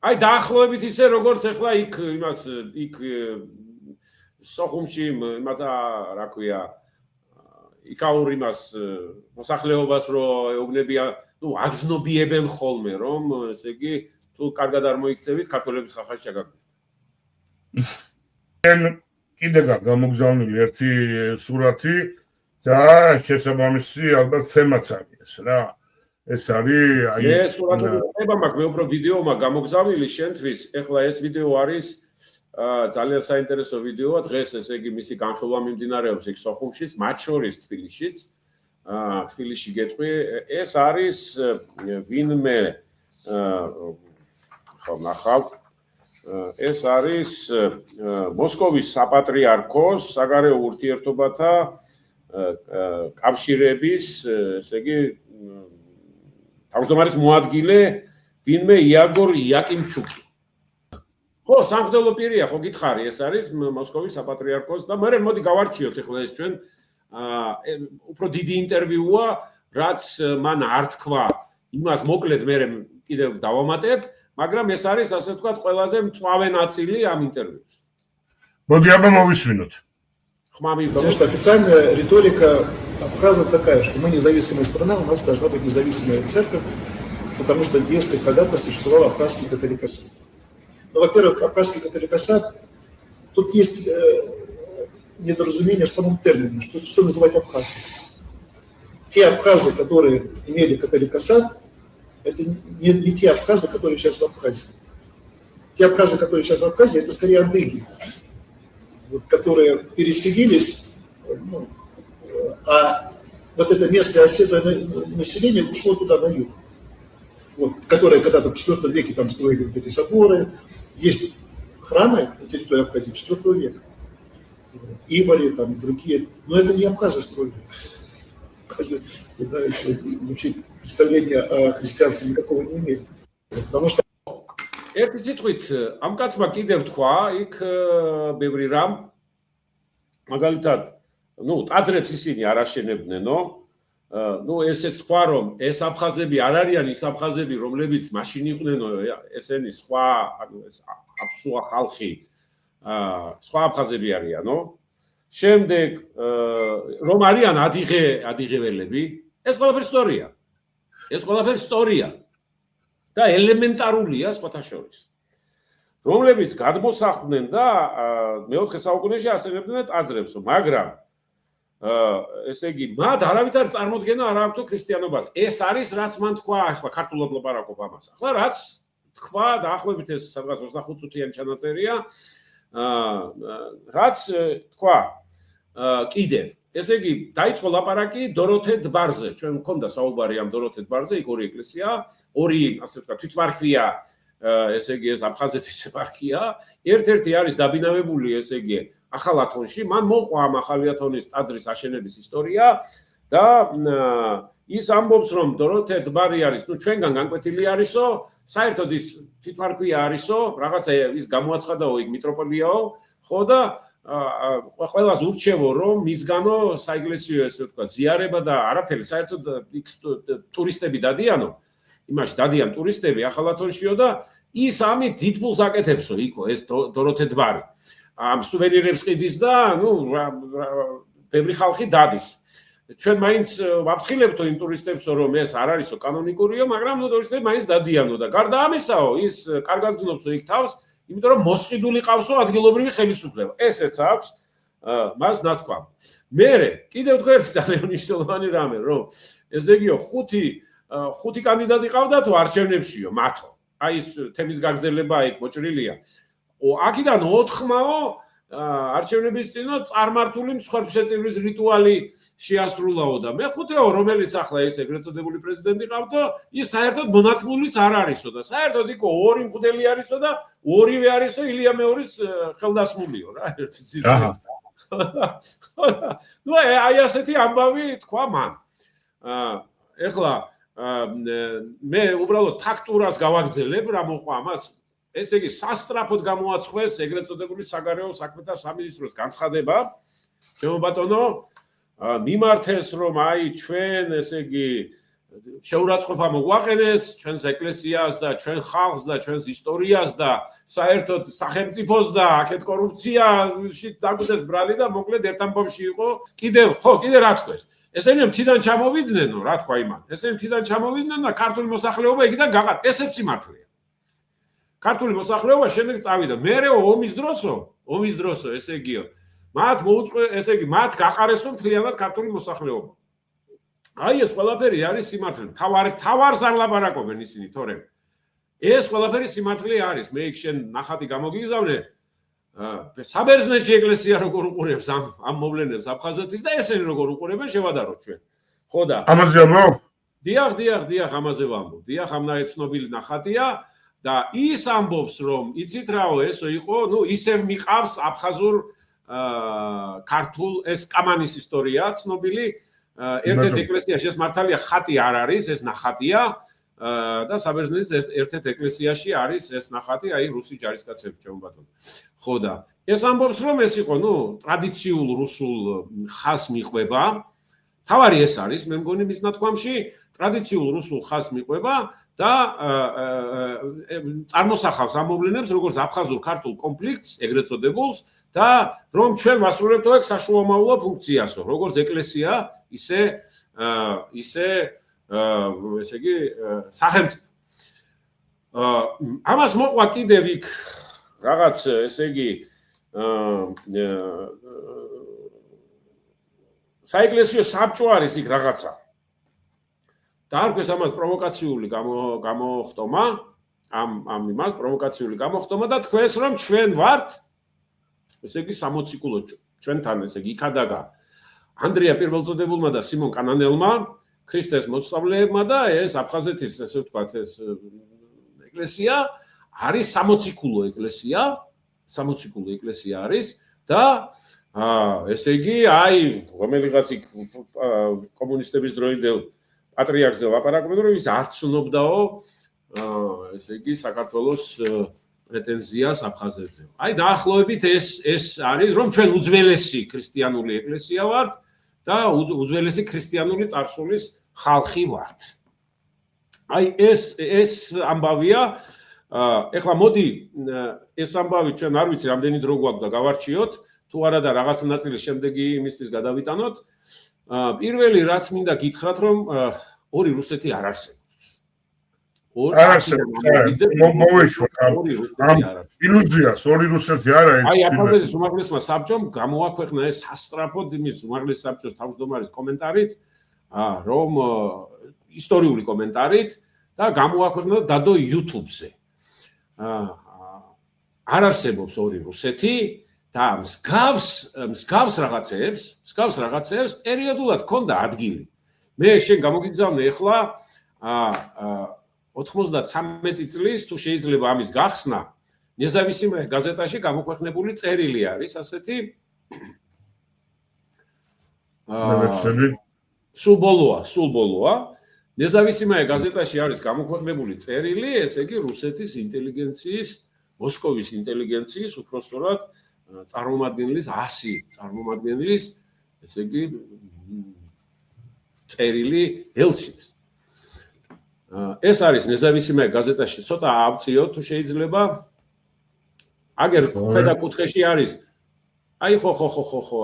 აი დაახლოებით ისე როგორც ახლა იქ სოხუმში იმათა რა ქვია იქაურ იმას მოსახლეობას რო ეუბნებია ნუ აგზნობიებენ ხოლმე რომ ესე იგი თუ კარგად არ მოიქცევით ქართველების ხახაში ჩაგაგდეთ კიდე გამოგზავნილი ერთი სურათი და შესაბამისი ალბათ თემაც არის რა ეს არის აი ეს სურათი მაქვს მე უფრო ვიდეო მაქვს გამოგზავნილი შენთვის ეხლა ეს ვიდეო არის ძალიან საინტერესო ვიდეოა დღეს ესე იგი მისი განხილვა მიმდინარეობს იქ სოხუმშიც მათ შორის თბილისშიც თბილისში გეტყვი ეს არის ვინმე ხო ნახავ ეს არის მოსკოვის საპატრიარქოს საგარეო ურთიერთობათა კავშირების ესე იგი თავმჯდომარის მოადგილე ვინმე იაგორ იაკიმჩუკი ხო სამღვდელო პირია ხო გითხარი ეს არის მოსკოვის საპატრიარქოს და მე მოდი გავარჩიოთ ახლა ეს ჩვენ უფრო დიდი ინტერვიუა რაც მან არ თქვა იმას მოკლედ მე კიდევ დავამატებ მაგრამ ეს არის ასე ვთქვათ ყველაზე მწვავე ნაწილი ამ ინტერვიუს მოდი აბა მოვისმინოთ Потому что официальная риторика Абхазов такая, что мы независимая страна, у нас должна быть независимая церковь, потому что в детстве когда-то существовал Абхазский католикосат. Ну, во-первых, Абхазский католикосат, тут есть недоразумение в самом термине, что называть абхазом. Те абхазы, которые имели католикосат, это не те абхазы, которые сейчас в Абхазии. Те абхазы, которые сейчас в Абхазии, это скорее адыги, которые переселились, ну, а вот это местное оседлое население ушло туда на юг, вот, которое когда-то в IV веке там строили вот эти соборы. Есть храмы на территории Абхазии IV века, Ивали, там, и другие, но это не абхазы строили. Абхазы, да, еще вообще представления о христианстве никакого не имеют. Потому что ერთი სიტყვით ამ კაცმა კიდევ თქვა იქ ბევრი რამ მაგალითად ნუ ტაძრებს ისინი არ აშენებდნენო ნუ ესეც თქვა რომ ეს აფხაზები არ არიან ის აფხაზები რომლებიც მაშინ იყვნენო ესენი სხვა ეს აფსუა ხალხი სხვა აფხაზები არიანო შემდეგ რომ არიან ადიღეველები ეს ყველაფერი ისტორია და ელემენტარულია სხვათა შორის რომლებიც გადმოსახლდნენ და მეოთხე საუკუნეში ასენებდნენ ტაძრებს მაგრამ ესე იგი მათ არავითარ წარმოდგენა არ აქვთ ქრისტიანობას ეს არის რაც მან თქვა ახლა ქართულად ლაპარაკობ ამას ახლა რაც თქვა დაახლოებით ეს სადღაც 25 წუთიანი ჩანაწერია რაც თქვა კიდევ ესე იგი დაიწყო ლაპარაკი დოროთე დბარზე ჩვენ მქონდა საუბარი ამ დოროთე დბარზე იქ ორი ეკლესია ორი ასე ვთქვათ თვითმარქვია ესე იგი ეს აფხაზეთის ეპარქია ერთ-ერთი არის დაბინავებული ესე იგი ახალ ათონში მან მოყვა ამ ახალი ათონის ტაძრის აშენების ისტორია და ის ამბობს რომ დოროთე დბარი არის ნუ ჩვენგან განკვეთილი არისო საერთოდ ის თვითმარქვია არისო რაღაცა ის გამოაცხადაო იქ მიტროპოლიაო ხო და ყველას ურჩევო რომ მისგანო საეკლესიო ესე ვთქვათ ზიარება და არაფერი საერთოდ იქ ტურისტები დადიანო იმაში დადიან ტურისტები ახალ ათონშიო და ის ამით დიდ ფულს აკეთებსო იქო ეს დოროთე დბარი ამ სუვენირებს ყიდის და ნუ ბევრი ხალხი დადის ჩვენ მაინც ვაფრთხილებთო იმ ტურისტებსო რომ ეს არ არისო კანონიკურიო მაგრამ ნუ ტურისტები მაინც დადიანო და გარდა ამისაო ის კარგად გზნობსო იქ თავს იმიტომ რომ მოსყიდული ყავსო ადგილობრივი ხელისუფლება ესეც აქვს მას ნათქვა მერე კიდევ თქვა ერთი ძალიან მნიშვნელოვანი რამე რომ ესე იგიო ხუთი კანდიდატი ყავდათო არჩევნებშიო მათო აი ეს თემის გაგრძელება იქ მოჭრილია აქედან 4-მაო არჩევნების წინო წარმართული მსხვერპლშეწირვის რიტუალი შეასრულაო და მეხუთეო რომელიც ახლა ეს ეგრეთ წოდებული პრეზიდენტი ყავდო ის საერთოდ მონათმულიც არ არისო და საერთოდ იქო ორი მღვდელი არისო და ორივე არისო ილია მეორის ხელდასმულიო რა ერთი ძირითადი ნუ აი ასეთი ამბავი თქვა მან ეხლა მე უბრალოდ ფაქტურას გავაგრძელებ რა მოყვა ამას ესე იგი სასტრაფოდ გამოაცხეს ეგრეთ წოდებული საგარეო საქმეთა სამინისტროს განცხადება ჩემო ბატონო მიმართეს რომ აი ჩვენ ესე იგი შეურაცხყოფა მოგვაყენეს ჩვენს ეკლესიას და ჩვენ ხალხს და ჩვენს ისტორიას და საერთოდ სახელმწიფოს და აქეთ კორუფციაში დაგვიდეს ბრალი და მოკლედ ერთ ამბავში იყო კიდევ რა თქვეს ესენი მთიდან ჩამოვიდნენ რა თქვა იმან ესენი მთიდან ჩამოვიდნენ და ქართული მოსახლეობა იქიდან გაყარ ესეც სიმართლეა ქართული მოსახლეობა შემდეგ წავიდა მერე ომის დროსო ესე იგიო მათ მოუწყო ესე იგი მათ გაყარესო მთლიანად ქართული მოსახლეობა აი ეს ყველაფერი არის სიმართლე თავარს არ ლაპარაკობენ ისინი თორემ ეს ყველაფერი სიმართლე არის მე იქ შენ ნახატი გამოგიგზავნე საბერძნეთში ეკლესია როგორ უყურებს ამ მოვლენებს აფხაზეთის და ესენი როგორ უყურებენ შევადაროთ ჩვენ ხო და ამაზე ამბობ დიახ ამაზე ვამბობ დიახ ამნაირ ცნობილი ნახატია და ის ამბობს რომ იცით რაო ესო იყო ნუ ისევ მიყავს აფხაზურ ქართულ ეს კამანის ისტორია ცნობილი ერთ-ერთ ეკლესიაში ეს მართალია ხატი არ არის ეს ნახატია და საბერძნეთის ერთ-ერთ ეკლესიაში არის ეს ნახატი აი რუსი ჯარისკაცები ჩემო ბატონო ხო და ეს ამბობს რომ ეს იყო ნუ ტრადიციულ რუსულ ხაზს მიყვება თავარი ეს არის მე მგონი მის ნათქვამში ტრადიციულ რუსულ ხაზს მიყვება და წარმოსახავს ამ მოვლენებს როგორც აფხაზურ ქართულ კონფლიქტს ეგრეთ წოდებულს და რომ ჩვენ ვასრულებთ აქ საშუალომავლო ფუნქციასო როგორც ეკლესია ისე ესე იგი სახელმწიფო ამას მოყვა კიდევ იქ რაღაც ესე იგი საეკლესიო საბჭო არის იქ რაღაცა და არქეს ამას პროვოკაციული გამოხტომა ამ იმას პროვოკაციული გამოხტომა და თქვენს რომ ჩვენ ვართ ესე იგი 60 კილო ჩვენთან ესე იგი იქადაგა ანდრია პირველწოდებულმა და სიმონ კანანელმა ქრისტეს მოსწავლეებმა და ეს აფხაზეთის ესე ვთქვათ ეს ეკლესია არის 60 კილო ეკლესია 60 კილო ეკლესია არის და ესე იგი აი რომელიღაც იქ კომუნისტების დროინდელ პატრიარქზე ლაპარაკობენ რომ ის არ ცნობდაო ესე იგი საქართველოს პრეტენზიას აფხაზეთზე. აი დაახლოებით ეს არის რომ ჩვენ უძველესი ქრისტიანული ეკლესია ვართ და უძველესი ქრისტიანული წარსულის ხალხი ვართ. აი ეს ამბავია ეხლა მოდი ეს ამბავი ჩვენ არ ვიცი რამდენი დრო გვაქვს და გავარჩიოთ თუ არა და რაღაც ნაწილი შემდეგი იმისთვის გადავიტანოთ. პირველი რაც მინდა გითხრათ რომ ორი რუსეთი არ არსებობს. არ არსებობს. მოვეშვა ამ ილუზიას ორი რუსეთი არა ეს. აი აფხაზეთის უმაღლესმა საბჭომ გამოაქვეყნა ეს სასტრაფოდ იმის უმაღლეს საბჭოს თავმჯდომარის კომენტარით რომ ისტორიული კომენტარით და გამოაქვეყნა დადო YouTube-ზე. არ არსებობს ორი რუსეთი და მსგავს რაღაცებს პერიოდულად ქონდა ადგილი. მე შენ გამოგიგზავნე ახლა 93 წლის თუ შეიძლება ამის გახსნა ნეზავისიმე გაზეტაში გამოქვეყნებული წერილი არის ასეთი სულ ბოლოა ნეზავისიმე გაზეტაში არის გამოქვეყნებული წერილი ესე იგი რუსეთის ინტელიგენციის მოსკოვის ინტელიგენციის უпростоრად წარმომადგენლის 100 წარმომადგენლის ესე იგი წერილი ელცის ეს არის ნეზავისიმე გაზეტაში ცოტა ავწიოთ თუ შეიძლება აგერ ქვედა კუთხეში არის აი ხო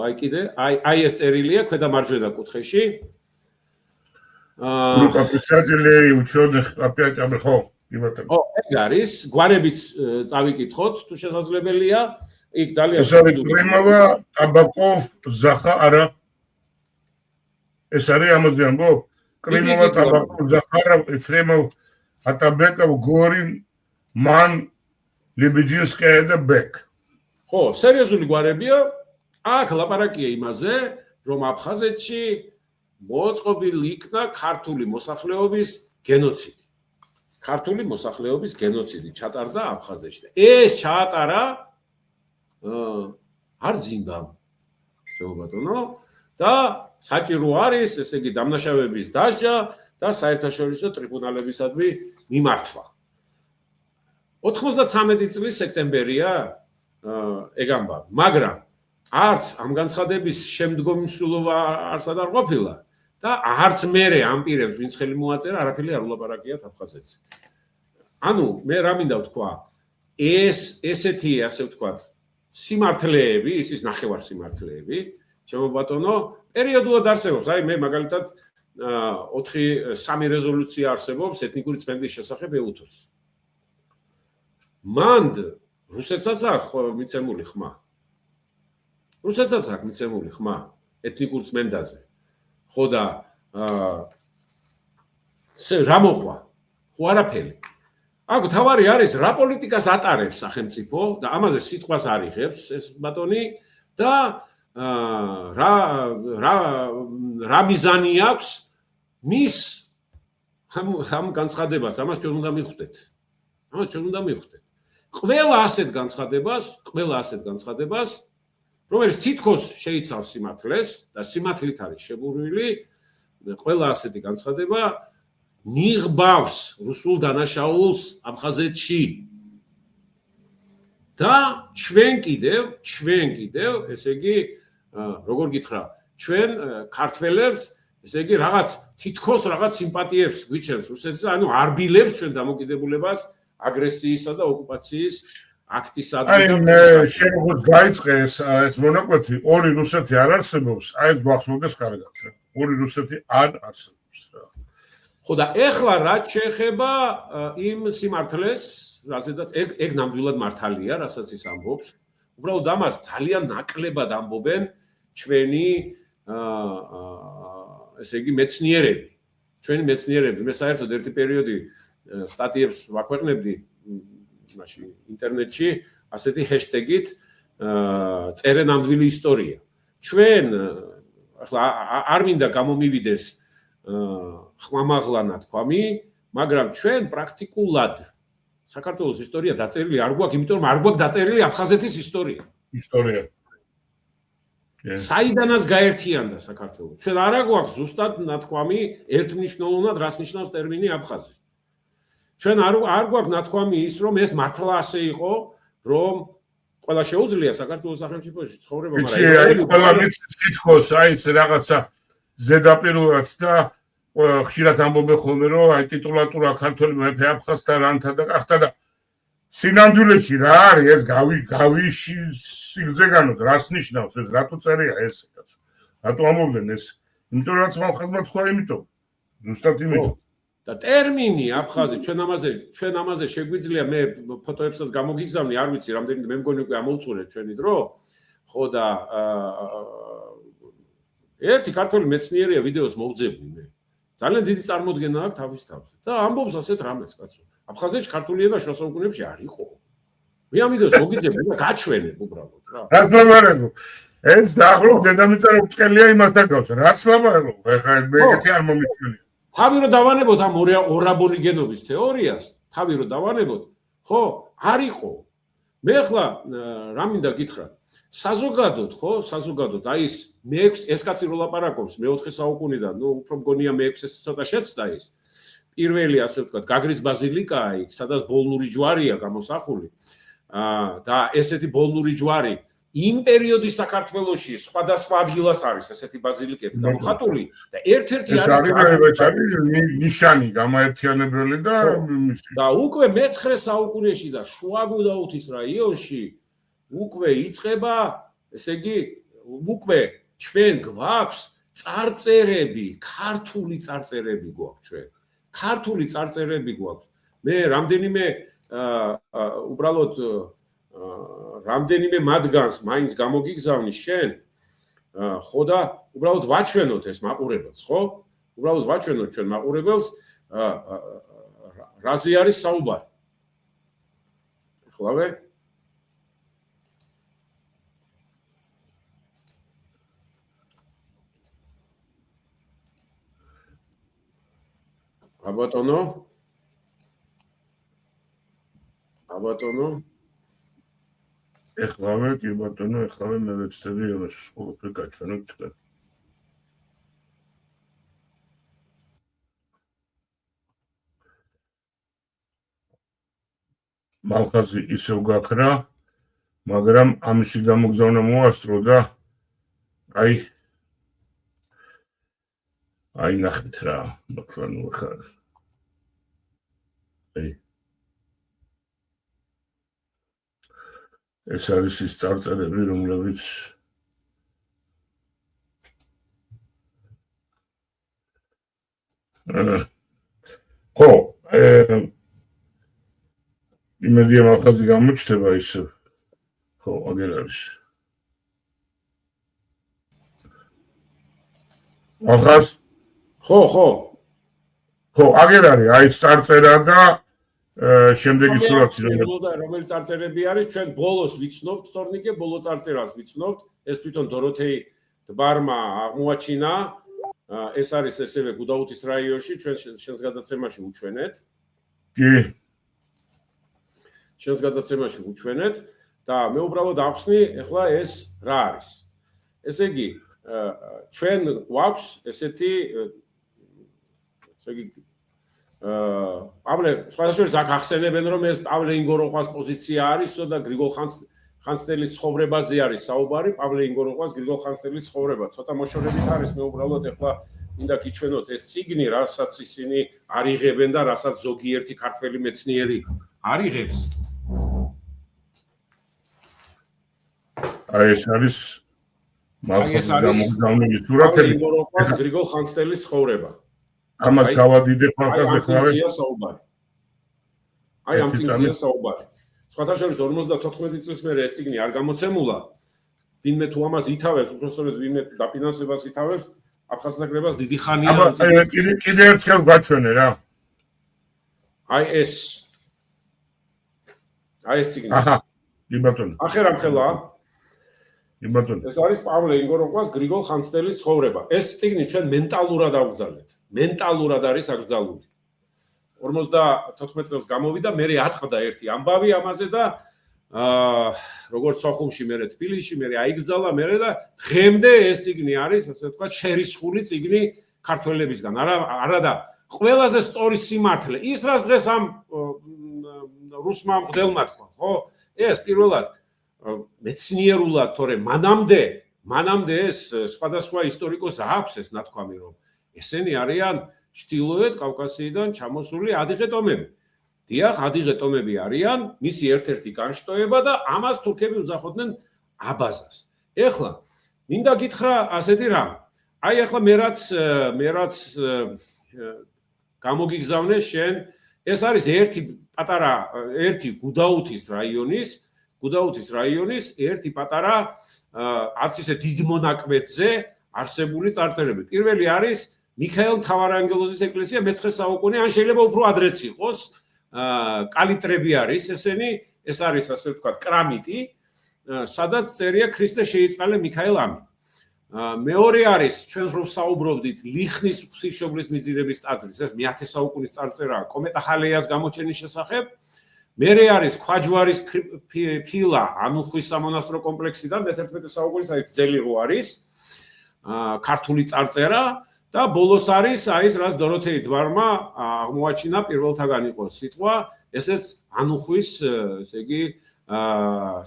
აი კიდე აი ეს წერილია ქვედა მარჯვენა კუთხეში ну писатели ученых опять ხო ო ეგ არის გვარებიც წავიკითხოთ თუ შესაძლებელია იქ ძალიან პრიმავა ტაბაკოვ ზახა არა ეს არის ამაზე ამბობ კრიმოვა ტაბაკოვ ზახა არა ეფრემოვ ატაბეკოვ გორინ მან ლიბიჯინსკაია და ბეკ ხო სერიოზული გვარებია აქ ლაპარაკია იმაზე რომ აფხაზეთში მოწყობილი იქნა ქართული მოსახლეობის გენოციდი ქართული მოსახლეობის გენოციდი ჩატარდა აფხაზეთში ეს ჩაატარა არ ძინდა შეუბატონო და საჭირო არის ესე იგი დამნაშავეების დასჯა და საერთაშორისო ტრიბუნალებისადმი მიმართვა 93 წლის სექტემბერია ეგ ამბავი მაგრამ არც ამ განცხადების შემდგომი მსვლელობა არსად არ ყოფილა და არც მერე ამ პირებს ვინც ხელი მოაწერა, არაფერი არ ულაპარაკიათ აფხაზეთს. ანუ მე რა მინდა ვთქვა, ესეთი ასე ვთქვათ, სიმართლეები, ის ნახევარ სიმართლეები, ჩემო ბატონო, პერიოდულად არსებობს. აი მე მაგალითად 4-3 რეზოლუცია არსებობს ეთნიკური წმენდის შესახებ ეუთოს. მანდ რუსეთსაც აქვს მიცემული ხმა. რუსეთსაც აქვს მიცემული ხმა ეთნიკურ წმენდაზე. ხო და რა მოხვა? ხო არაფერი. აქ თავარი არის რა პოლიტიკას ატარებს სახელმწიფო და ამაზე სიტყვას არ იღებს ეს ბატონი და რა მიზანი აქვს მის ამ განცხადებას, ამას ჩვენ უნდა მივხვდეთ. ყველა ასეთ განცხადებას, რომელიც თითქოს შეიცავს სიმართლეს და სიმართლით არის შებურვილი, ყველა ასეთი განცხადება ნიღბავს რუსულ დანაშაულს აფხაზეთში. და ჩვენ კიდევ, ესე იგი, როგორ გითხრა, ჩვენ ქართველებს, ესე იგი, თითქოს რაღაც სიმპათიებს გვიჩენს რუსეთს, ანუ არბილებს ჩვენ დამოკიდებულებას აგრესიისა და ოკუპაციის აქტის ადგილად. შენ როგორც დაიწყე ეს მონაკვეთი, ორი რუსეთი არ არსებობს, აი ეს გვახსოვდეს კარგად. ორი რუსეთი არ არსებობს რა. ხო და ეხლა რაც შეეხება იმ სიმართლეს, რაზედაც ეგ ნამდვილად მართალია, რასაც ის ამბობს. უბრალოდ ამას ძალიან ნაკლებად ამბობენ ჩვენი ესე იგი მეცნიერები. ჩვენი მეცნიერები, მე საერთოდ ერთი პერიოდი სტატიებს ვაქვეყნებდი მაშინ ინტერნეტში ასეთი ჰეშტეგით წერე ნამდვილი ისტორია. ჩვენ ახლა არ მინდა გამომივიდეს ხმამაღლა ნათქვამი, მაგრამ ჩვენ პრაქტიკულად საქართველოს ისტორია დაწერილი არ გვაქვს, იმიტომ რომ არ გვაქვს დაწერილი აფხაზეთის ისტორია. საიდანაც გაერთიანდა საქართველო. ჩვენ არ გვაქვს ზუსტად ნათქვამი ერთმნიშვნელოვნად რას ნიშნავს ტერმინი აფხაზი. ჩვენ არ გვაქვს ნათქვამი ის, რომ ეს მართლა ასე იყო, რომ ყველა შეუძლია საქართველოს სახელმწიფოში ცხოვრება, მაგრამ ყველა მიცდის თითქოს აი ეს რაღაცა ზედაპირულად და ხშირად ამბობენ ხოლმე, რომ აი ტიტულატურა ქართველი მეფე აფხაზთა რანთა და ახთა და სინამდვილეში რა არის ეს გავიში სიგრძეგანოდ რას ნიშნავს ეს რატო წერია ეს კაცო რატო ამბობენ ეს იმიტომ რომ ხალხმა თქვა იმიტომ ზუსტად იმიტომ და ტერმინი აფხაზი ჩვენ ამაზე შეგვიძლია მე ფოტოებსაც გამოგიგზავნი არ ვიცი რამდენი მე მგონი უკვე ამოუწურეთ ჩვენი დრო ხო და ერთი ქართველი მეცნიერია ვიდეოს მოვძებნი მე ძალიან დიდი წარმოდგენა აქვს თავის თავზე და ამბობს ასეთ რამეს კაცო აფხაზეთში ქართული ენა შუა საუკუნეებში არ იყო. მე ამ ვიდეოს მოგიძებნი და გაჩვენებ უბრალოდ რა. რას ლაპარაკობ? ეს დაახლოებით დედამიწა რო ბრწყელია იმასთან გავს. რას ლაპარაკობ? ეხლა მე ეგეთი არ მომიჩვენია. თავი რო დავანებოთ ამ ორაბოლიგენობის თეორიას, თავი რო დავანებოთ, ხო, არ იყო. მე ახლა რა მინდა გითხრათ? საზოგადოდ, ხო, საზოგადოდ, აი ეს კაცი რო ლაპარაკობს მე-4 საუკუნიდან, ნუ უფრო მგონია მე-6 ცოტა შეცდა ის. პირველი ასე ვთქვათ, გაგრის ბაზილიკაა იქ, სადაც ბოლნური ჯვარია გამოსახული. და ესეთი ბოლნური ჯვარი იმ პერიოდის საქართველოში სხვადასხვა ადგილას არის ესეთი ბაზილიკები გამოხატული და ერთ-ერთი არის ნიშანი გამაერთიანებელი და უკვე მე-9 საუკუნეში და შუაგუდაუთის რაიონში უკვე იწყება, ესე იგი, უკვე ჩვენ გვაქვს წარწერები, ქართული წარწერები გვაქვს ჩვენ. ქართული წარწერები გვაქვს. მე რამდენიმე უბრალოდ რამდენიმე მათგანს მაინც გამოგიგზავნი შენ. ხო და უბრალოდ ვაჩვენოთ ეს მაყურებელს, ხო? უბრალოდ ვაჩვენოთ ჩვენ მაყურებელს რაზე არის საუბარი. ახლავე? აბატონო ეხლავე კი ბატონო ეხლავე მე ვეცდები იმას ყველაფერი გაჩვენოთ და მალხაზი ისევ გაქრა მაგრამ ამისი გამოგზავნა მოასწრო და აი აი ნახეთ რა, მართლა ნუ ხარ. ეს არის ის წარწერები, რომლებიც ხო, იმედია მართლაც გამოჩნდება ის. ხო, აგერ არის. ახაც ხო, აგერ არის, აი წარწერა და შემდეგი სურათი რომელიც წარწერები არის, ჩვენ ბოლოს ვიცნობთ, თორნიკე, ბოლო წარწერას ვიცნობთ, ეს თვითონ დოროთეი დბარმა აღმოაჩინა, ეს არის ესევე გუდაუთის რაიონში, ჩვენ შენს გადაცემაში უჩვენეთ. კი. შენს გადაცემაში უჩვენეთ და მე უბრალოდ ახსნი, ეხლა ეს რა არის. ესე იგი, ჩვენ გვაქვს ესეთი პავლე სხვადასხვა აქ ახსენებენ რომ ეს პავლე ინგოროყვას პოზიცია არის და გრიგოლ ხანძთელის ცხოვრებაზე არის საუბარი პავლე ინგოროყვას გრიგოლ ხანძთელის ცხოვრება ცოტა მოშორებით არის მე უბრალოდ ეხლა მინდა გიჩვენოთ ეს წიგნი რასაც ისინი არიღებენ და რასაც ზოგიერთი ქართველი მეცნიერი არიღებს აი ეს არის მაგდამოგვდამული სურათები გრიგოლ ხანძთელის ცხოვრება ამას გავადიდებ ახლა ხალხია საუბარი. აი ამ წიგნია საუბარი. სხვათა შორის 54 წლის მერე ეს წიგნი არ გამოცემულა. ვინმე თუ ამას ითავებს, უბრალოდ ვინმე დაფინანსებას ითავებს, აფხაზნაგრებას დიდი ხანია. აბა კიდე ერთხელ გაჩვენე რა. აი ეს წიგნი. აჰა, იბატონო. ახერამ ხელა. იბატონო. ეს არის პავლე ინგოროყვას გრიგოლ ხანძთელის ცხოვრება. ეს წიგნი ჩვენ მენტალურად ავგზავნეთ. მენტალურად არის აკრძალული. 54 წელს გამოვიდა, მე ატყდა ერთი ამბავი ამაზე და როგორც სოხუმში, მე თბილისში, მე აიგზალა, მე და დღემდე ეს წიგნი არის, ასე ვთქვათ, შერისხული წიგნი ქართველებისგან. არა და ყველაზე სწორი სიმართლე. ის რაც დღეს ამ რუსმა მღვდელმა თქვა, ხო? ეს პირველად მეცნიერულად, თორე მანამდე ეს სხვადასხვა ისტორიკოს აქვს ეს ნათქვამი, რომ ესენი არიან ჩრდილოეთ კავკასიიდან ჩამოსული ადიღე ტომები. დიახ, ადიღე ტომები არიან, მისი ერთ-ერთი განშტოება და ამას თურქები უძახოდნენ აბაზას. ეხლა მინდა გითხრა ასეთი რამ. აი ეხლა მე რაც გამოგიგზავნე შენ, ეს არის ერთი გუდაუთის რაიონის ერთი პატარა არც ისე დიდ მონაკვეთზე არსებული წარწერები. პირველი არის მიქაელ მთავარანგელოზის ეკლესია მე-9 საუკუნე, ან შეიძლება უფრო ადრეც იყოს. კალიტრები არის ესენი, ეს არის ასე ვთქვათ კრამიტი, სადაც წერია ქრისტე შეიწყალე მიქაელ ამი. მეორე არის ჩვენ რო საუბრობდით ლიხნის ღვთისმშობლის მიძინების ტაძრის, ეს მე-10 საუკუნის წარწერაა კომეტა ხალეას გამოჩენის შესახებ. მერე არის ქვაჯვარის ფილა ანუხვის სამონასტრო კომპლექსიდან მე-11 საუკუნის აი გრძელი რო არის ქართული წარწერა და ბოლოს არის აი ეს რაც დოროთეი დვარმა აღმოაჩინა პირველთაგან იყო სიტყვა ესეც ანუხვის ესე იგი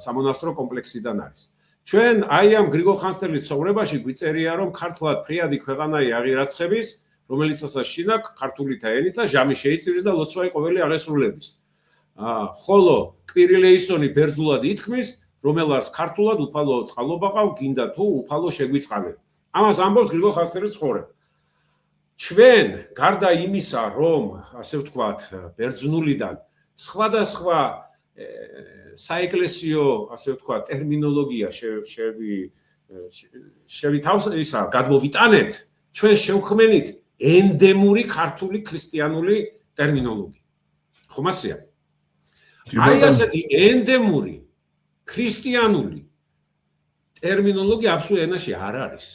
სამონასტრო კომპლექსიდან არის ჩვენ აი ამ გრიგოლ ხანძთელის ცხოვრებაში გვიწერია რომ ქართლად ფრიადი ქვეყანայի აღირაცხების რომელიც ასაშინა ქართულითა ენით და ჟამი შეიწირის და ლოცვაი ყოველი აღესრულების ხოლო კვირილეისონი ბერძნულად ითქმის რომელას ქართულად უფალო წყალობა ყავ გინდა თუ უფალო შეგვიწყალე ამას ამბობს გრიგოლ ხანძთელის ცხოვრება ჩვენ გარდა იმისა რომ ასე ვთქვათ ბერძნულიდან სხვადასხვა საეკლესიო ასე ვთქვათ ტერმინოლოგია გადმოვიტანეთ ჩვენ შევქმნით ენდემური ქართული ქრისტიანული ტერმინოლოგია ხომ ასეა აი ასეთი ენდემური ქრისტიანული ტერმინოლოგია აბსოლუტურ ენაში არ არის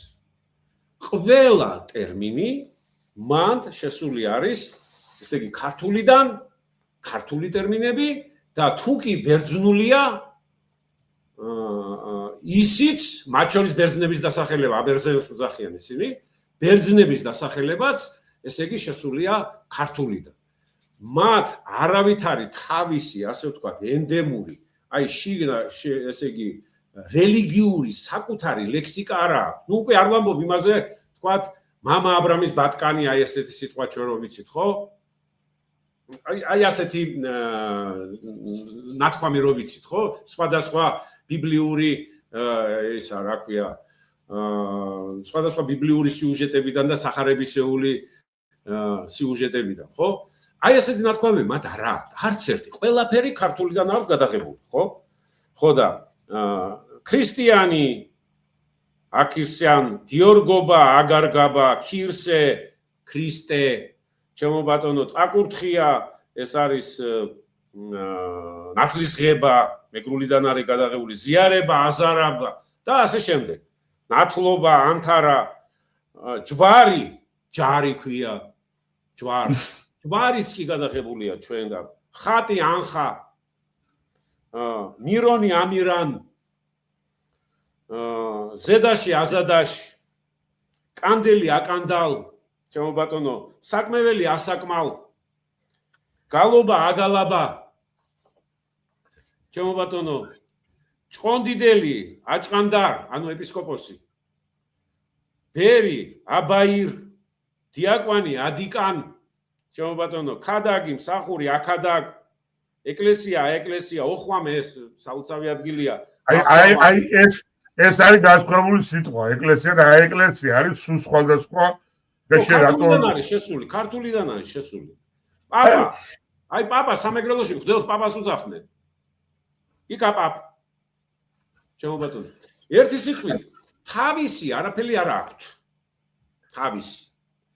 ყველა ტერმინი მან შესული არის ესე იგი ქართულიდან ქართული ტერმინები და თუ კი ბერძნულია ისიც მათ შორის ბერძნების დასახელება აბერძენს უძახიან ისინი ბერძნების დასახელებაც ესე იგი შესულია ქართულიდან მათ არავითარი თავისი ასე ვთქვათ ენდემური აი ესე იგი რელიგიური საკუთარი ლექსიკა არა აქვს ნუ უკვე არ ვამბობ იმაზე ვთქვათ მამა აბრამის ბატკანი, აი ესეთი სიტყვა ჩვენ რო ვიცით, ხო? აი ასეთი ნათქვამი რო ვიცით, ხო? სხვადასხვა ბიბლიური ისა, რა ქვია, სხვადასხვა ბიბლიური სიუჟეტებიდან და სახარებისეული სიუჟეტებიდან, ხო? აი ესეთი ნათქვამი მათ არა აქვს, არც ერთი. ყველაფერი ქართულიდან აქვს გადაღებული, ხო? ხო და ქრისტიანი აქისიან გიორგობა, აგარგაბა, ქირსე, ქრისტე, ჩემო ბატონო, წაკურთხია, ეს არის ნათლისღება, მეგრულიდან არის გადაღებული, ზიარება, აზარაბა და ასე შემდეგ. ნათლობა, ანთარა, ჯვარი, ჯარი ქვია, ჯვარი. ჯვარიც კი გადაღებულია ჩვენ და ხატი ანხა, მირონი ამირან, ზედაში აზადაში, კანდელი აკანდალ, ჩემო ბატონო, საკმეველი ასაკმალ, გალობა აგალაბა, ჩემო ბატონო, ჭყონდიდელი აჭყანდარ, ანუ ეპისკოპოსი, ბერი აბაირ, დიაკვანი ადიკან, ჩემო ბატონო, ქადაგი, მსახური აქადაგ, ეკლესია, ოხვამე ეს საოცარი ადგილია. აი ეს არის განსხვავებული სიტყვა, ეკლესია და აეკლესია არის სულ სხვადასხვა და ქართულიდან არის შესული, ქართულიდან არის შესული. პაპა, აი პაპა სამეგრელოში ხდელს პაპას უძახდნენ. იქა პაპა. ჩემო ბატონო, ერთი სიტყვით, თავისი არაფერი არ აქვს. თავისი.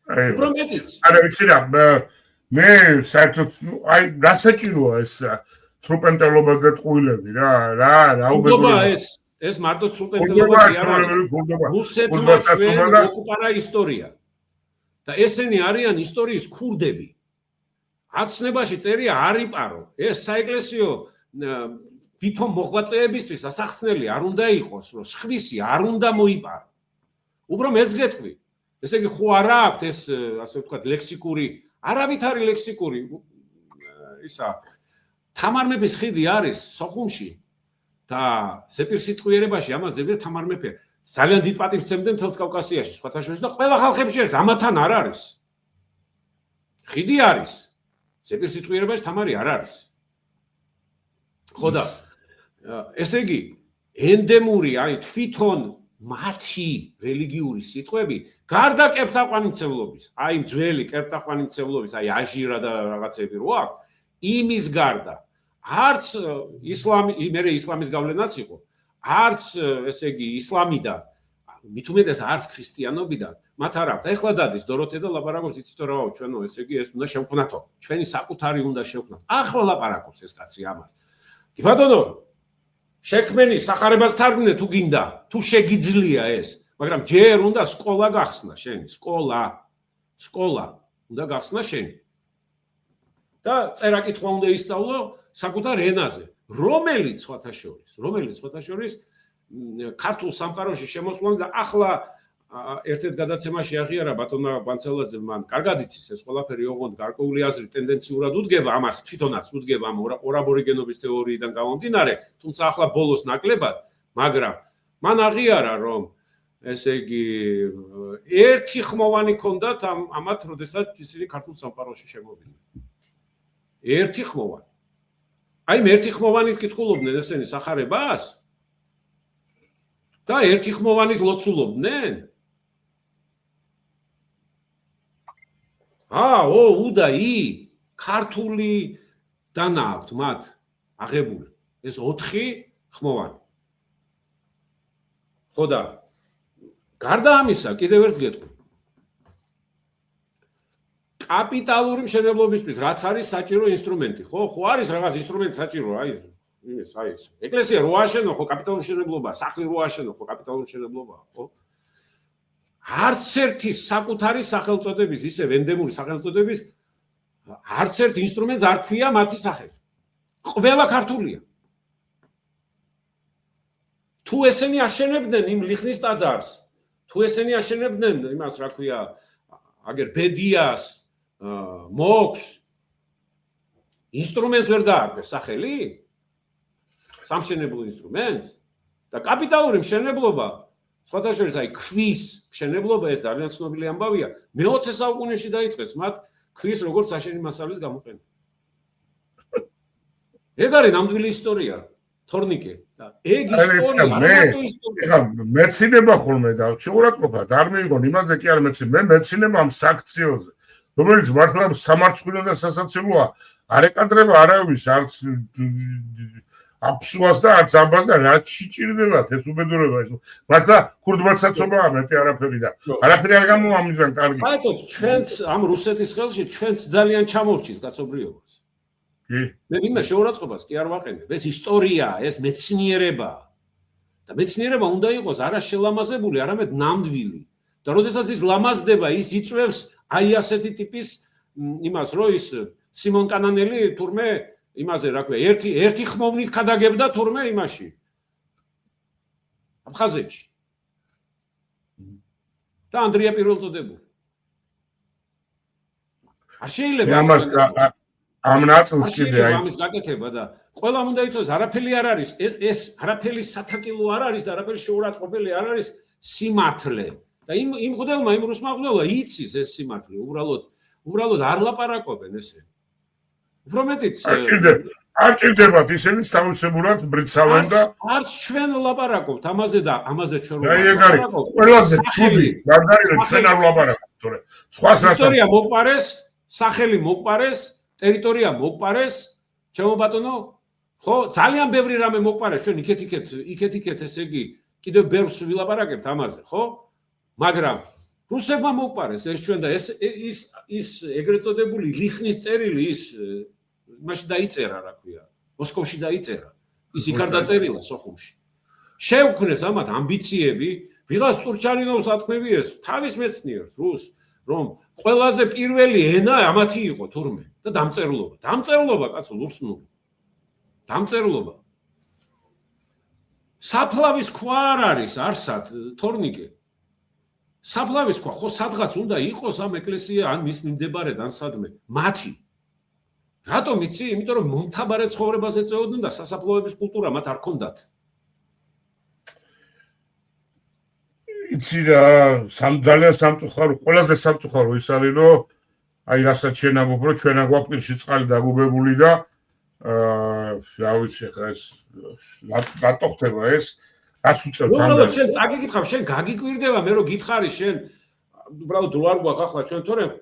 უფრო მეტიც. არა, იცი რა, მე საერთოდ აი რასაჭიროა ეს სრუპენტელობა და ტყუილები რა უბედურება ეს მარტო სრუპენტელობა არა რუსეთმა ჩვენ ოკუპარა ისტორია და ესენი არიან ისტორიის ქურდები აცნებაში წერია არიპარო ეს საეკლესიო თვითონ მოღვაწეებისთვის ასახსნელი არ უნდა იყოს რომ სხვისი არ უნდა მოიპარო უფრო მეც გეტყვი ესე იგი ხო არა აქვს ეს ასე ვთქვათ ლექსიკური არავითარი ლექსიკური ისა თამარ მეფის ხიდი არის სოხუმში და ზეპირსიტყვიერებაში ამას ზებია თამარ მეფე ძალიან დიდ პატივს სცემდნენ მთელს კავკასიაში სხვათა შორის და ყველა ხალხებში არის ამათან არ არის ხიდი არის ზეპირსიტყვიერებაში თამარი არ არის ხო და ესე იგი ენდემური აი თვითონ მათი რელიგიური სიტყვები გარდა კეპთაყვანიცებლობის აი ძველი კეპთაყვანიცებლობის აი აჟირა და რაღაცები რო აქვს იმის გარდა არც ისლამის გავლენაც იყო არც ესე იგი ისლამიდან მით უმეტეს არც ქრისტიანობიდან მათ არ აქვს ეხლა დადის დოროთე და ლაპარაკობს იცით რა ჩვენო ესე იგი ეს უნდა შევქმნათო ჩვენი საკუთარი უნდა შევქმნათ ახლა ლაპარაკობს ეს კაცი ამას კი ბატონო შექმენი სახარებას თარგმნე თუ გინდა თუ შეგიძლია ეს მაგრამ ჯერ უნდა სკოლა გახსნა შენი სკოლა უნდა გახსნა შენი და წერა-კითხვა უნდა ისწავლო საკუთარ ენაზე რომელიც სხვათა შორის ქართულ სამყაროში შემოსვლამდე და ახლა ერთ-ერთ გადაცემაში აღიარა ბატონმა კვანცელაძე მან კარგად იცის ეს ყველაფერი ოღონდ გარკვეული აზრი ტენდენციურად უდგება ამას თვითონაც უდგება ამ ორაბორიგენობის თეორიიდან გამომდინარე თუმცა ახლა ბოლოს ნაკლებად მაგრამ მან აღიარა რომ ესე იგი ერთი ხმოვანი ქონდათ ამათ როდესაც ისინი ქართულ სამყაროში შემოვიდნენ ერთი ხმოვანი აი ერთი ხმოვანით კითხულობდნენ ესენი სახარებას და ერთი ხმოვანით ლოცულობდნენ უდა ქართული დანა აქვთ მათ აღებული ეს 4 ხმოვანი ხო და გარდა ამისა კიდევ ერთს გეტყვი კაპიტალური მშენებლობისთვის რაც არის საჭირო ინსტრუმენტი ხო არის რაღაც ინსტრუმენტი საჭირო აი ეს ეკლესია რო აშენო ხო კაპიტალური მშენებლობა სახლი რო აშენო ხო კაპიტალური მშენებლობა ხო არც ერთი საკუთარი სახელწოდების ისე ენდემური სახელწოდების არც ერთ ინსტრუმენტს არ ქვია მათი სახელი ყველა ქართულია თუ ესენი აშენებდნენ იმ ლიხნის ტაძარს თუ ესენი აშენებდნენ იმას რა ქვია აგერ ბედიას მოქს ინსტრუმენტს ვერ დაარქვეს სახელი სამშენებლო ინსტრუმენტს და კაპიტალური მშენებლობა სხვათა შორის აი ქვის მშენებლობა ეს ძალიან ცნობილი ამბავია. მე-20 საუკუნეში დაიწყეს მათ ქვის როგორც საშენი მასალის გამოყენება. ეგ არის ნამდვილი ისტორია, თორნიკე და ეგ ისტორია, არა ისტორია. მეცინება ხოლმე და შეურაცხყოფა არ მიიღონ იმაზე კი არ მეცი მე მეცინება ამ საქციოზე, რომელიც მართლა სამარცხვინო და სასაცილოა, არ ეკადრება არავის არც აფსუას და არც ამბას და რაც შეჭირდებათ ეს უბედურება ის მართლა ქურდმაცაცობაა მეტი არაფერი და არაფერი არ გამოვა ამისგან კარგი. საერთოდ ჩვენც ამ რუსეთის ხელში ჩვენც ძალიან ჩამორჩით კაცობრიობას. მე ვინმე შეურაცხყოფას კი არ ვაყენებ. ეს ისტორიაა, ეს მეცნიერებაა. და მეცნიერება უნდა იყოს არა შელამაზებული, არამედ ნამდვილი. და როდესაც ის ლამაზდება, ის იწვევს აი ასეთი ტიპის იმას, რომ ის სიმონ კანანელი თურმე იმაზე რა ქვია, ერთი ხმოვნით ქადაგებდა თურმე იმაში. აფხაზეთში. და ანდრია პირველწოდებული. არ შეიძლება ამ ნაწილს კიდე აი ამის გაკეთება და ყველამ უნდა იცოდეს არაფერი არ არის ეს არაფერი სათაკილო არ არის და არაფერი შეურაცხყოფელი არ არის სიმართლე და იმ მღვდელმა იმ რუსმა მღვდელმა იცის ეს სიმართლე უბრალოდ არ ლაპარაკობენ ესე უფრო მეტიც არ ჭირდებათ ისინი თავისებურად ბრიცავენ და არც ჩვენ ლაპარაკობთ ამაზე და ამაზე ჩვენ ლაპარაკობთ ყველაზე ცუდი მაგარია ჩვენ არ ლაპარაკობთ თორე სხვას რასაც ისტორია მოგპარეს სახელი მოგპარეს ტერიტორია მოგპარეს, ჩემო ბატონო, ხო, ძალიან ბევრი რამე მოგპარეს, ჩვენ იქეთ ესე იგი, კიდევ ბევრს ვილაპარაკებთ ამაზე, ხო? მაგრამ რუსებმა მოგპარეს ეს ჩვენ და ის ეგრეთ წოდებული ლიხნის წერილი ის მაშინ დაიწერა, რა ქვია, მოსკოვში დაიწერა. ის იქ არ დაწერილა სოხუმში. შეუქმნეს ამათ ამბიციები, ვიღაც ტურჩანინოვს ატყმები ეს, თავის მეცნიერს, რუსს, რომ ყველაზე პირველი ენა ამათი იყო თურმე. და დამწერლობა კაცო ლურსნული დამწერლობა საფლავის ქვა არ არის არსად თორნიკე საფლავის ქვა ხო სადღაც უნდა იყოს ამ ეკლესია ან მის მიმდებარედ ან სადმე მათი რატომ იცი იმიტომ რომ მომთაბარე ცხოვრებას ეწეოდნენ და სასაფლავების კულტურა მათ არ ქონდათ იცი რა ძალიან სამწუხარო ყველაზე სამწუხარო ის არის რომ აი რასაც შენ ამბობ რომ ჩვენ აგვაკვირში წყალი დაგუბებული და რა ვიცი ხა ეს რატო ხდება ეს რას უწევთ ამბავს შენ წაგიკითხავ შენ გაგიკვირდება მე რომ გითხარი შენ უბრალოდ რო არ გვაქვს ახლა ჩვენ თორემ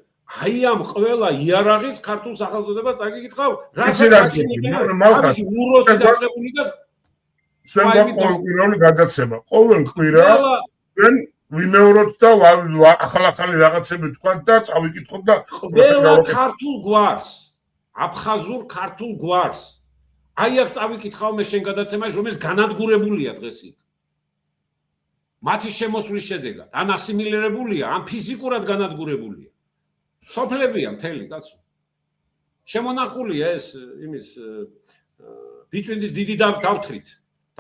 აი ამ ყველა იარაღის ქართულ სახელწოდებას წაგიკითხავ რასაც მაგაში უროთი დაწყებული და შენ ყოველკვირეული გადაცემა ყოველ კვირა ჩვენ ვიმეოროთ და ახალ-ახალი რაღაცები თქვათ და წავიკითხოთ და ყველა ქართულ გვარს, აფხაზურ ქართულ გვარს. აი აქ წავიკითხავ მე შენ გადაცემაში, რომელიც განადგურებულია დღეს იქ. მათი შემოსვლის შედეგად, ან ასიმილირებულია, ან ფიზიკურად განადგურებულია. სოფლებია მთელი კაცო. შემონახულია ეს იმის ბიჭვინდის დიდი დავთრით.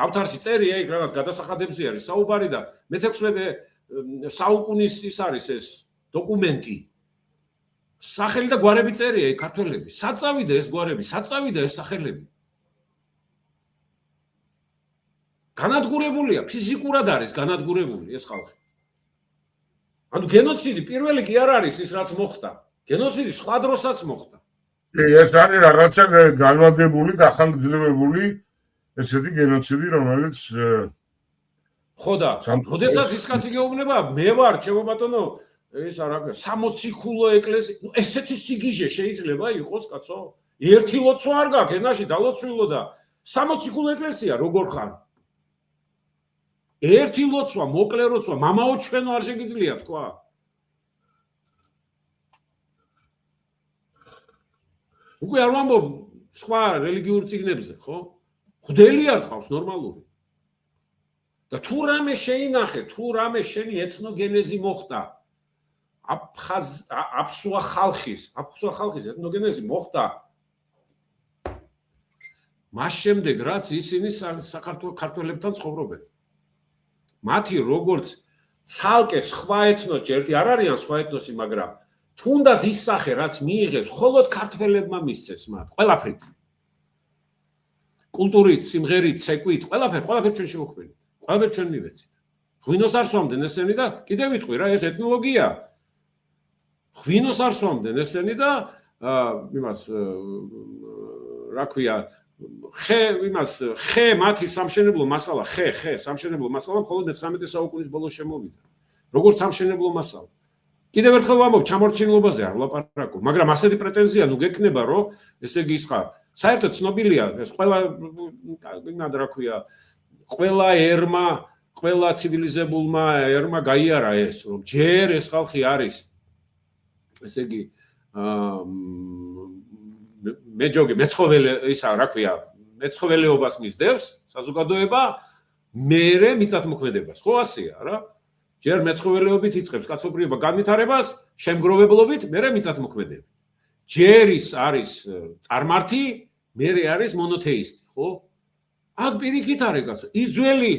დავთარში წერია იქ რაღაც გადასახადებზე არის საუბარი და მე-16 საუკუნის ის არის ეს დოკუმენტი. სახელი და გვარები წერია იქ ქართველები. საწავიდა ეს გვარები, საწავიდა ეს სახელები. განადგურებულია, ფიზიკურად არის განადგურებული ეს ხალხი. ანუ გენოციდი პირველი კი არ არის ის რაც მოხდა. გენოციდი სხვა დროსაც მოხდა. ეს არის რაღაცა განვადებული, გახანგრძლივებული ესეთი გენოციდი, რომელიც ხო და როდესაც ის კაცი გეუბნება, მე ვარ, ჩემო ბატონო, ეს არა ქვია, 60 ქულო ეკლესია, ნუ ესეთი სიგიჟე შეიძლება იყოს, კაცო? ერთი ლოცვა არ გაქვს, ენაში დალოცვილო და 60 ქულო ეკლესია როგორ ხარ? ერთი ლოცვა, მოკლე ლოცვა, მამაო ჩვენო არ შეგიძლია თქვა? უკვე არ ვამბობ სხვა რელიგიურ წიგნებზე, ხო? ღვთელი არ ყავს ნორმალური. და თუ რამე შეინახე, თუ რამე შენი ეთნოგენეზი მოხდა, აფსუა ხალხის ეთნოგენეზი მოხდა, მას შემდეგ რაც ისინი საქართველოს ქართველებთან ცხოვრობენ. მათი როგორც ცალკე სხვა ეთნოსი, ერთი არ არიან სხვა ეთნოსი, მაგრამ თუნდაც ის სახე რაც მიიღეს, მხოლოდ ქართველებმა მისცეს მათ, ყველაფრით. კულტურით, სიმღერით, ცეკვით, ყველაფერი ჩვენ შევქმნით. ყველაფერი ჩვენ მივეცით. ღვინოს არ სვამდნენ ესენი და კიდევ ვიტყვი რა, ეს ეთნოლოგია. ღვინოს არ სვამდნენ ესენი და იმას რა ქვია, ხე მათი სამშენებლო მასალა, ხე სამშენებლო მასალა მხოლოდ 19 საუკუნის ბოლოს შემოვიდა. როგორც სამშენებლო მასალა. კიდევ ერთხელ ვამბობ, ჩამორჩენილობაზე არ ვლაპარაკო, მაგრამ ასეთი პრეტენზია ნუ გექნება, რომ ესე იგი ის ხარ. საერთოდ ცნობილია ეს ყველა რა ქვია, ყველა ერმა, ყველა ცივილიზებულმა ერმა გაიარა ეს, რომ ჯერ ეს ხალხი არის ესე იგი მეჯოგი მეცხოველე ისა რა ქვია, მეცხოველეობას მისდევს საზოგადოება, მერე მიწათმოქმედებას. ხო ასეა რა? ჯერ მეცხოველეობით იწყებს კაცობრიობა განვითარებას, შემგროვებლობით, მერე მიწათმოქმედებით. ჯერ ის არის წარმართი, მერე არის მონოთეისტი, ხო? აქ პირიქით არის კაცო. ის ძველი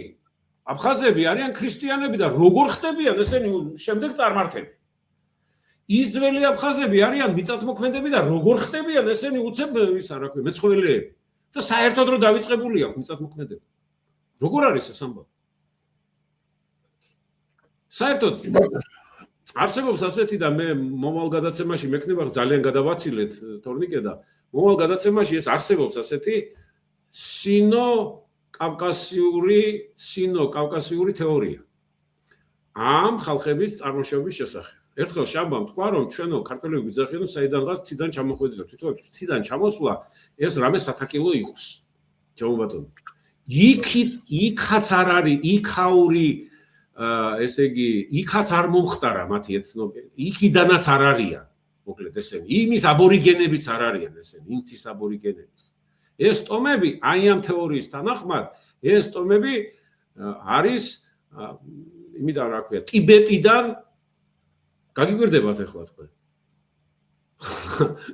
აფხაზები არიან ქრისტიანები და როგორ ხდებიან ესენი შემდეგ წარმართები? ის ძველი აფხაზები არიან მიწათმოქმედები და როგორ ხდებიან ესენი უცებ ისა რა ქვია, მეცხოველეები. და საერთოდ რომ დავიწყებული აქვს მიწათმოქმედება. როგორ არის ეს ამბავი? საერთოდ არსებობს ასეთი და მე მომავალ გადაცემაში მექნება ძალიან გადავაცილეთ თორნიკე და მომავალ გადაცემაში ეს არსებობს ასეთი სინო-კავკასიური თეორია ამ ხალხების წარმოშობის შესახებ. ერთხელ შაბამ თქვა რომ ჩვენო ქართველები გვიძახიან საიდანღაც ციდან ჩამოხვედით და თვითონ ციდან ჩამოსვლა ეს რამე სათაკილო იყოს. ჩემო ბატონო. იქაც არ არის იქაური ესე იგი იქაც არ მომხდარა მათი ეთნოგენი. იქიდანაც არ არიან. მოკლედ ესენი იმის აბორიგენებიც არ არიან ესენი, ინთის აბორიგენებიც. ეს ტომები აი ამ თეორიის თანახმად ეს ტომები არის იმიდან რა ქვია, ტიბეტიდან გაგიგვირდებათ ახლა თქვენ.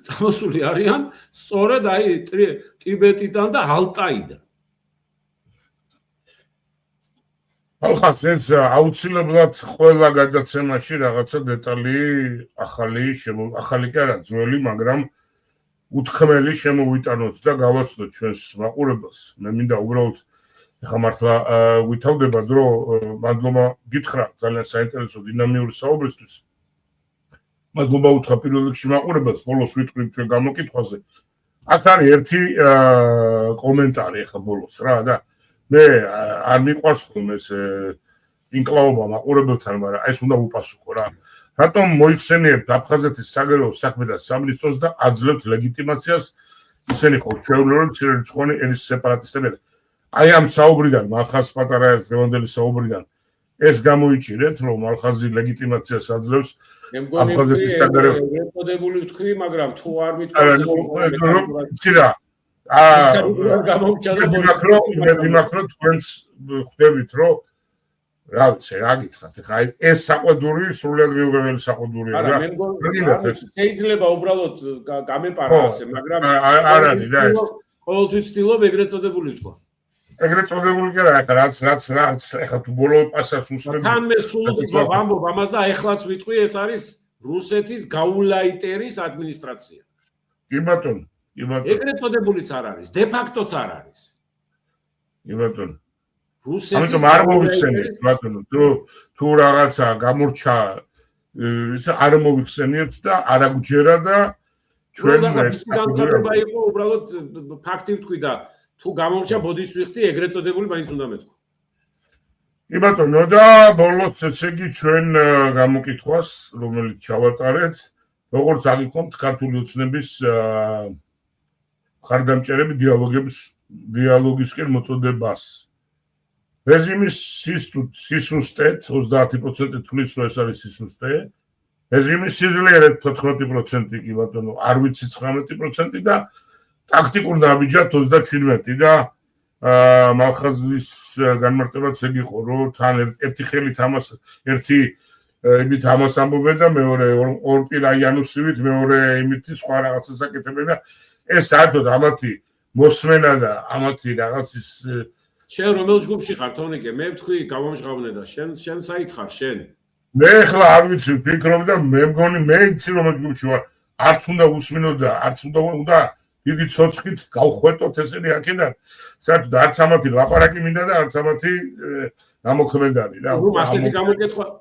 წამოსული არიან სწორედ აი ტიბეტიდან და ალტაიდან. ახაც ეს აუცილებლად ყველა გადაცემაში რაღაცა დეტალი ახალი კი არა ძველი, მაგრამ უთქმელი შემოვიტანოთ და გავაცნოთ ჩვენს მაყურებელს. მე მინდა უბრალოდ ეხლა მართლა ვითავდება დრო, მადლობა გითხრა ძალიან საინტერესო დინამიური საუბრისთვის. მადლობა უთხრა პირველ რიგში მაყურებელს, ბოლოს ვიტყვი ჩვენ გამოკითხვაზე. აქ არის ერთი კომენტარი ეხლა ბოლოს რა და მე არ მიყვარს ხოლმე ეს ინკლაობა მაყურებელთან, მაგრამ ეს უნდა უპასუხო რა. რატომ მოიხსენიებთ აფხაზეთის საგარეო საქმეთა სამინისტროს და აძლევთ ლეგიტიმაციას ისინი ხო ჩვეულებრივ ცირერიცხოვანი ენის სეპარატისტები. აი ამ საუბრიდან, მალხაზ პატარა ეს დღევანდელი საუბრიდან ეს გამოიჭირეთ, რომ მალხაზი ლეგიტიმაციას აძლევს აფხაზეთის საგარეო რეკოდებული ვთქვი, მაგრამ თუ არ მითქვი ცირა გამომჩადებული თქვენს ხვდებით რომ რა ვიცი რა გითხრათ ეხლა ეს საყვედური სრულიად მიუღებელი საყვედურია რა შეიძლება უბრალოდ გამეპარა ასე მაგრამ არ არის რა ეს ყოველთვის ვცდილობ ეგრეთ წოდებული თქვა ეგრეთ წოდებული კი არა რაც ეხლა თუ ბოლო პასას უსმენთ თან მე სულ ვამბობ ამას და ეხლაც ვიტყვი ეს არის რუსეთის გაულაიტერის ადმინისტრაცია კი ბატონო ეგრეთ წოდებულიც არ არის, დე ფაქტოც არ არის. კი ბატონო. ამიტომ არ მოვიხსენიეთ, ბატონო, თუ რაღაცა გამორჩა, ის არ მოვიხსენიეთ და არ აგჯერა და ჩვენ ეს განსხვავება იყო, უბრალოდ ფაქტი ვთქვი და თუ გამორჩა ბოდიშვიხტი, ეგრეთ წოდებული მაინც უნდა მეთქვა. კი ბატონო და ბოლოს ესე იგი ჩვენ გამოკითხვას, რომელიც ჩავატარეთ, როგორც აგიქვამთ ქართული ოცნების ხარდამჭერები დიალოგისკენ მოწოდებას. რეჟიმის სისუსტეთ 30% თulis რომ ეს არის სისუსტე. რეჟიმის სიძლიერე 14% კი ბატონო, არ ვიცი 19% და ტაქტიკურ ნაბიჯად 27 და მალხაზის განმარტებაც ეგ იყო, რომ თან ერთი ხელით ამას ერთი იმით ამას ამბობენ და მეორე ორ პირაიანუსივით მეორე იმითი სხვა რაღაცას აკეთებენ და ეს საერთოდ ამათი მოსმენა და ამათი რაღაცის შენ რომელ ჯგუფში ხარ თონიკე მე ვთქვი გავამჟღავნე და შენ საითხარ შენ მე ახლა არ ვიცი ვფიქრობ და მე მგონი მე იცი რომელ ჯგუფში ვარ არც უნდა უსმინო და არც უნდა დიდი ცოცხლით გავხვეტოთ ესენი აქედან საერთოდ არც ამათი ლაპარაკი მინდა და არც ამათი გამოქმედანი რა ნუ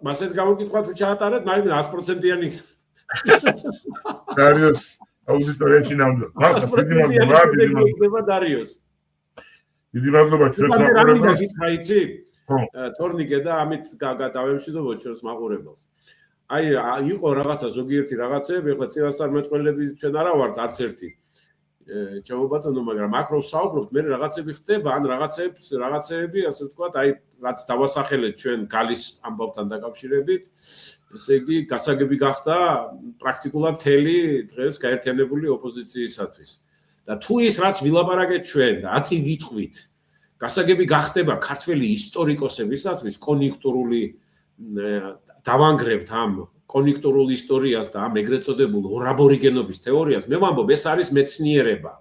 მასეთ გამოკითხვა თუ ჩაატარეთ მაგრამ 100%-იანი დარიოს აუდიტორიაში ნამდვილად მართლა დიდი მადლობა ჩვენს მაყურებელს იცი თორნიკე და ამით დავემშვიდობოთ ჩვენს მაყურებელს აი იყო რაღაცა ზოგიერთი რაღაცები ეხლა წინასწარმეტყველები ჩვენ არა ვართ არც ერთი ჩემო ბატონო მაგრამ აქ რო საუბრობთ მე რაღაცები ხდება ან რაღაცეები ასე ვთქვათ აი რაც დავასახელეთ ჩვენ გალის ამბავთან დაკავშირებით ესე იგი გასაგები გახდა პრაქტიკულად მთელი დღეს გაერთიანებული ოპოზიციისათვის და თუ ის რაც ვილაპარაკეთ ჩვენ და აცი ვიტყვით გასაგები გახდება ქართველი ისტორიკოსებისათვის კონიუნქტურული დავანგრევთ ამ კონიუნქტურულ ისტორიას და ამ ეგრეთ წოდებულ ორაბორიგენობის თეორიას მე ვამბობ ეს არის მეცნიერება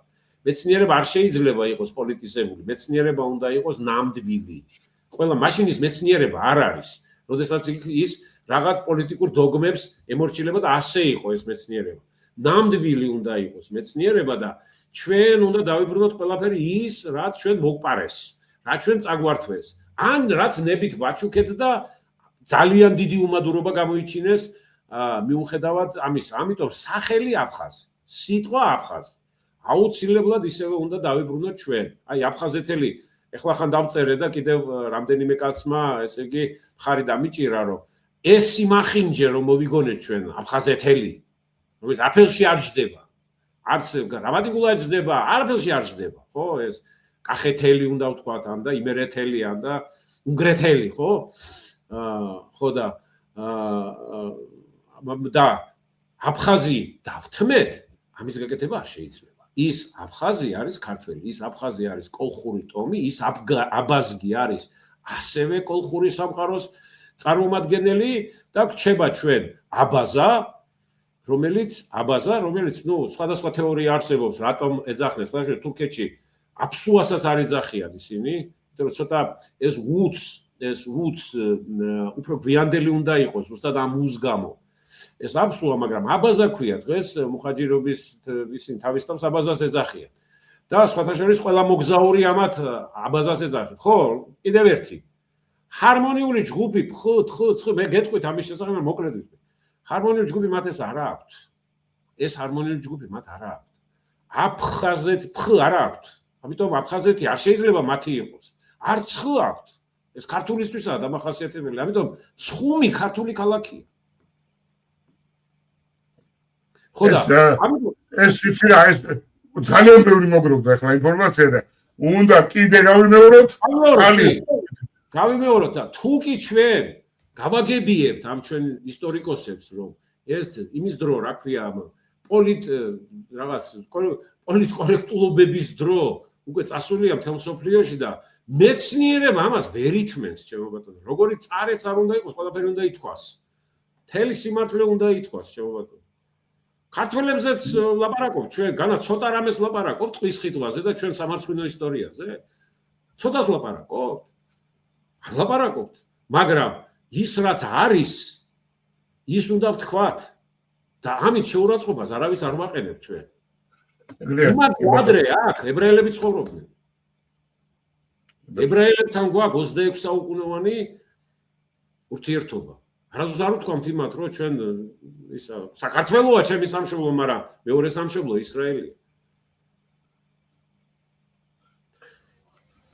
მეცნიერება არ შეიძლება იყოს პოლიტიზებული მეცნიერება უნდა იყოს ნამდვილი ყველა მაშინის მეცნიერება არ არის როდესაც ის რაღაც პოლიტიკურ დოგმებს ემორჩილება და ასე იყო ეს მეცნიერება ნამდვილი უნდა იყოს მეცნიერება და ჩვენ უნდა დავიბრუნოთ ყველაფერი ის რაც ჩვენ მოგპარეს რაც ჩვენ წაგვართვეს ან რაც ნებით ვაჩუქეთ და ძალიან დიდი უმადურობა გამოიჩინეს მიუხედავად ამისა ამიტომ სახელი აფხაზი სიტყვა აფხაზი აუცილებლად ისევე უნდა დავიბრუნოთ ჩვენ აი აფხაზეთელი ეხლა ხან დავწერე და კიდევ რამდენიმე კაცმა ესე იგი ხარი დამიჭირა რომ ეს სიმახინჯე რომ მოვიგონეთ ჩვენ აფხაზეთელი რომელიც აფელში არ ჯდება არც გრამატიკულად ჯდება არაფერში არ ჯდება ხო ეს კახეთელი უნდა ვთქვათ ან და იმერეთელი ან და უნგრეთელი ხო ხო და აფხაზი დავთმეთ ამის გაკეთება არ შეიძლება ის აფხაზი არის ქართველი ის აფხაზი არის კოლხური ტომი ის აბაზგი არის ასევე კოლხური სამყაროს წარმომადგენელი და გრჩება ჩვენ აბაზა რომელიც ნუ სხვადასხვა თეორია არსებობს რატომ ეძახნეს ხლა თურქეთში აფსუასაც არ ეძახიან ისინი იმიტომ რომ ცოტა ეს უც უფრო გვიანდელი უნდა იყოს ზუსტად ამ უს გამო ეს აფსუა მაგრამ აბაზა ქვია დღეს მუხაჯირობის ისინი თავის თავს აბაზას ეძახიან და სხვათა შორის ყველა მოგზაური ამათ აბაზას ეძახიან ხო კიდევ ერთი ჰარმონიული ჯგუფი მე გეტყვით ამის შესახებ მოკლედ ვიტყვი ჰარმონიული ჯგუფი მათ ეს არა აქვთ ეს ჰარმონიული ჯგუფი მათ არა აქვთ აფხაზეთი არ აქვთ ამიტომ აფხაზეთი არ შეიძლება მათი იყოს არც აქვთ ეს ქართულისთვისაა დამახასიათებელი ამიტომ ცხუმი ქართული ქალაქია ხო და ეს ვიცი რა ეს ძალიან ბევრი მოგროვდა ახლა ინფორმაცია და უნდა კიდე გავიმეოროთ და თუ კი ჩვენ გავაგებიებთ ამ ჩვენ ისტორიკოსებს რომ ეს იმის დრო რა ქვია პოლიტკორექტულობების დრო უკვე წასულია მთელ მსოფლიოში და მეცნიერება ამას ვერ ითმენს ჩემო ბატონო როგორი წარეც არ უნდა იყოს ყველაფერი უნდა ითქვას მთელი სიმართლე უნდა ითქვას ჩემო ბატონო ქართველებზეც ლაპარაკობთ ჩვენ განა ცოტა რამეს ლაპარაკობთ ტყის ხიტვაზე და ჩვენ სამარცხვინო ისტორიაზე ცოტას ლაპარაკობთ არ ლაპარაკობთ მაგრამ ის რაც არის ის უნდა ვთქვათ და ამით შეურაცხყოფას არავის არ ვაყენებ ჩვენ იმათ ადრე აქ ებრაელები ცხოვრობდნენ ებრაელებთან გვაქვს 26 საუკუნოვანი ურთიერთობა არასდროს არ ვთქვამთ იმათ რომ ჩვენ ისა საქართველოა ჩემი სამშობლო მაგრამ მეორე სამშობლო ისრაელია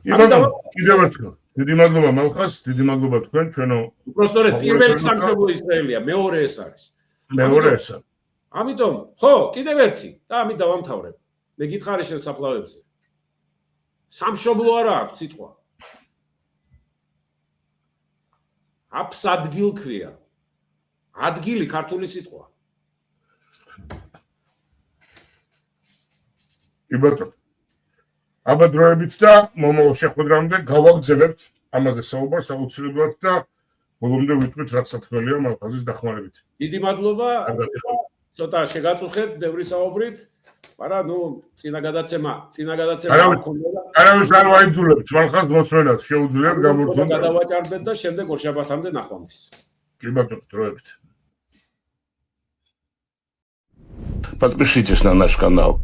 კიდევ ერთხელ დიდი მადლობა მალხას დიდი მადლობა თქვენ ჩვენო უბრალოდ პირველი სამშობლო ისრაელია მეორე ეს არის ამიტომ ხო კიდევ ერთი და ამით დავამთავრებ მე გითხარი შენ საფლავებზე სამშობლო არა აქვს სიტყვა აფსადგილ ქვია ადგილი ქართული სიტყვა იბათო აბა დროებით და მომავალ შეხვედრამდე გავაგრძელებთ ამაზე საუბარს აუცილებლად და ბოლომდე ვიტყვით რაც საქმეა მალხაზის დახმარებით დიდი მადლობა ცოტა შეგაწუხეთ ბევრი საუბრით მაგრამ ნუ წინა გადაცემა არავის არ ვაიძულებთ მალხაზ მოსვენას შეუძლიათ გამორთონ გადავაჭარბეთ და შემდეგ ორშაბათამდე ნახვამდის კი ბატონო დროებით Подпишитесь на наш канал.